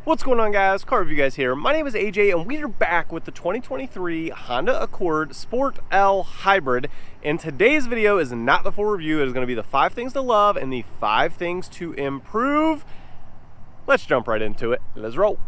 What's going on, guys? Car Review Guys here. My name is AJ and we are back with the 2023 Honda Accord Sport L Hybrid. And today's video is not the full review. It is going to be the 5 things to love and the 5 things to improve. Let's jump right into it. Let's roll.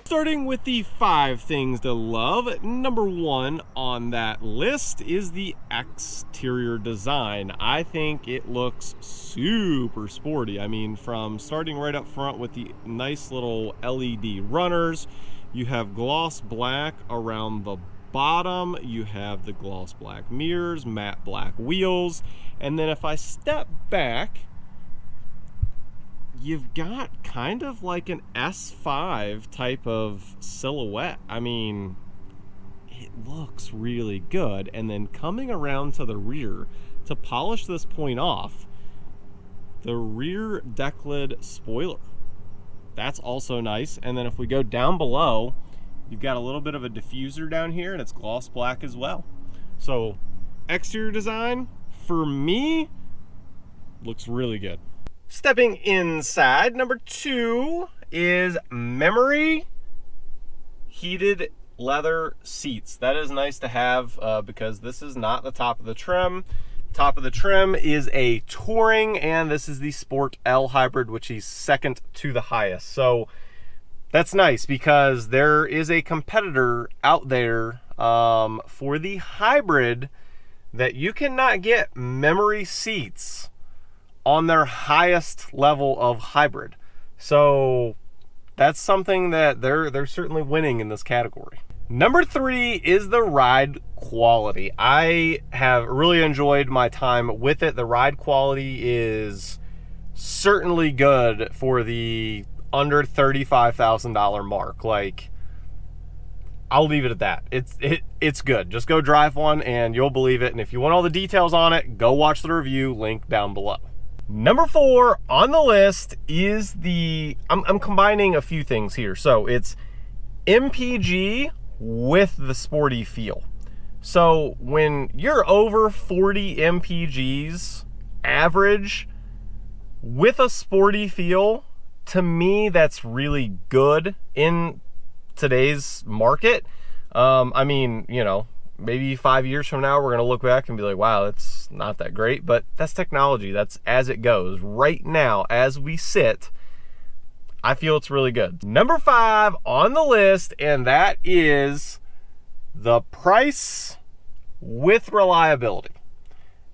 Starting with the 5 things to love, number 1 on that list is the exterior design. I think it looks super sporty. I mean, from starting right up front with the nice little LED runners, you have gloss black around the bottom, you have the gloss black mirrors, matte black wheels, and then if I step back, you've got kind of like an S5 type of silhouette. I mean, it looks really good. And then coming around to the rear, to polish this point off, the rear deck lid spoiler, that's also nice. And then if we go down below, you've got a little bit of a diffuser down here, and it's gloss black as well. So exterior design, for me, looks really good. Stepping inside, number 2 is memory heated leather seats. That is nice to have because this is not the top of the trim. Top of the trim is a Touring, and this is the Sport L Hybrid, which is second to the highest. So that's nice because there is a competitor out there for the hybrid that you cannot get memory seats on their highest level of hybrid. So that's something that they're certainly winning in this category. Number 3 is the ride quality. I have really enjoyed my time with it. The ride quality is certainly good for the under $35,000 mark. Like, I'll leave it at that. It's good. Just go drive one and you'll believe it. And if you want all the details on it, go watch the review, link down below. Number 4 on the list is the, I'm combining a few things here. So it's MPG with the sporty feel. So when you're over 40 MPGs average with a sporty feel, to me, that's really good in today's market. I mean, you know, maybe 5 years from now, we're going to look back and be like, wow, that's not that great, but that's technology. That's as it goes. Right now, as we sit, I feel it's really good. Number 5 on the list, and that is the price with reliability.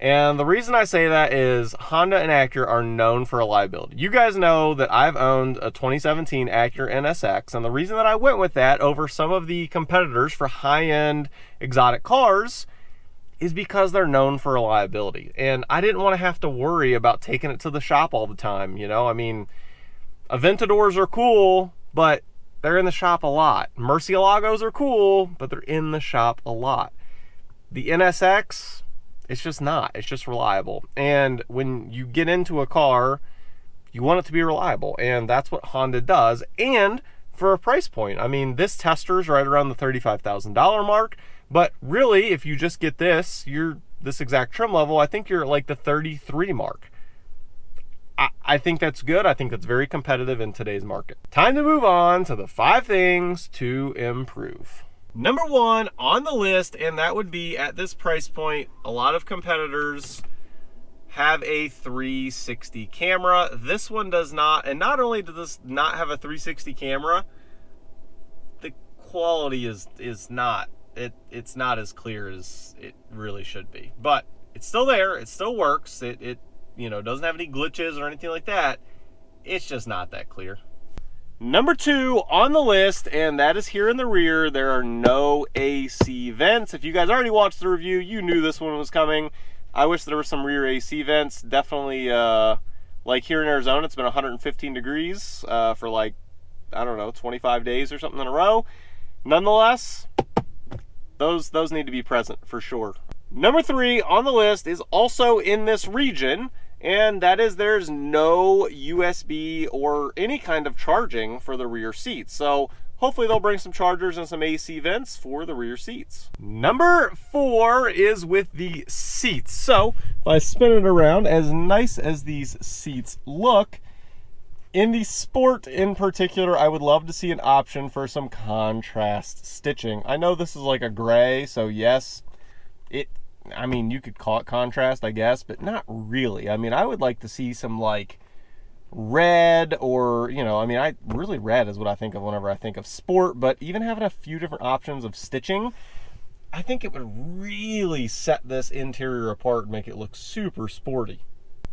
And the reason I say that is Honda and Acura are known for reliability. You guys know that I've owned a 2017 Acura NSX, and the reason that I went with that over some of the competitors for high-end exotic cars is because they're known for reliability. And I didn't want to have to worry about taking it to the shop all the time, you know? I mean, Aventadors are cool, but they're in the shop a lot. Murcielagos are cool, but they're in the shop a lot. The NSX, it's just not. It's just reliable. And when you get into a car, you want it to be reliable. And that's what Honda does. And for a price point. I mean, this tester's right around the $35,000 mark, but really, if you just get this, this exact trim level, I think you're at like the 33 mark. I think that's good. I think that's very competitive in today's market. Time to move on to the 5 things to improve. Number 1 on the list, and that would be at this price point, a lot of competitors have a 360 camera. This one does not, and not only does this not have a 360 camera, the quality is not, it's not as clear as it really should be. But it's still there, it still works, it you know, doesn't have any glitches or anything like that. It's just not that clear. Number 2 on the list, and that is here in the rear. There are no AC vents. If you guys already watched the review, you knew this one was coming. I wish there were some rear AC vents. Definitely, like here in Arizona, it's been 115 degrees for like, I don't know, 25 days or something in a row. Nonetheless, those need to be present for sure. Number 3 on the list is also in this region, and that is there's no USB or any kind of charging for the rear seats. So hopefully they'll bring some chargers and some AC vents for the rear seats. Number 4 is with the seats. So if I spin it around, as nice as these seats look, in the Sport in particular, I would love to see an option for some contrast stitching. I know this is like a gray, so yes, I mean, you could call it contrast, I guess, but not really. I mean, I would like to see some like red, or, you know, I mean, really red is what I think of whenever I think of Sport, but even having a few different options of stitching, I think it would really set this interior apart and make it look super sporty.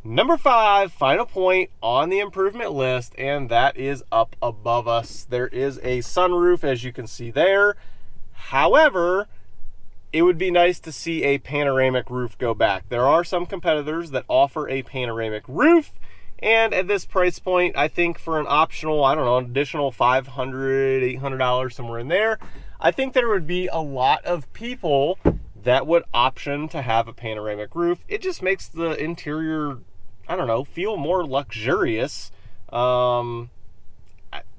Number 5, final point on the improvement list, and that is up above us. There is a sunroof, as you can see there. However, it would be nice to see a panoramic roof go back. There are some competitors that offer a panoramic roof, and at this price point, I think for an optional, I don't know, an additional $500, $800, somewhere in there, I think there would be a lot of people that would option to have a panoramic roof. It just makes the interior, I don't know, feel more luxurious. It's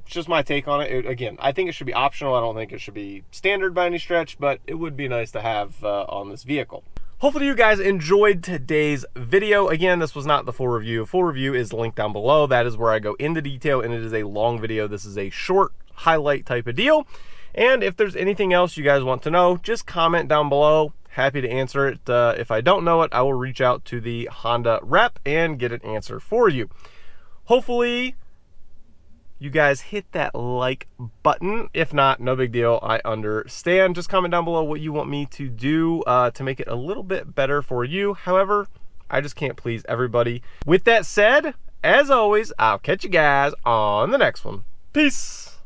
just my take on it. Again, I think it should be optional. I don't think it should be standard by any stretch, but it would be nice to have on this vehicle. Hopefully you guys enjoyed today's video. Again, this was not the full review. Full review is linked down below. That is where I go into detail, and it is a long video. This is a short highlight type of deal. And if there's anything else you guys want to know, just comment down below. Happy to answer it. If I don't know it, I will reach out to the Honda rep and get an answer for you. Hopefully you guys hit that like button. If not, no big deal, I understand. Just comment down below what you want me to do to make it a little bit better for you. However, I just can't please everybody. With that said, as always, I'll catch you guys on the next one. Peace.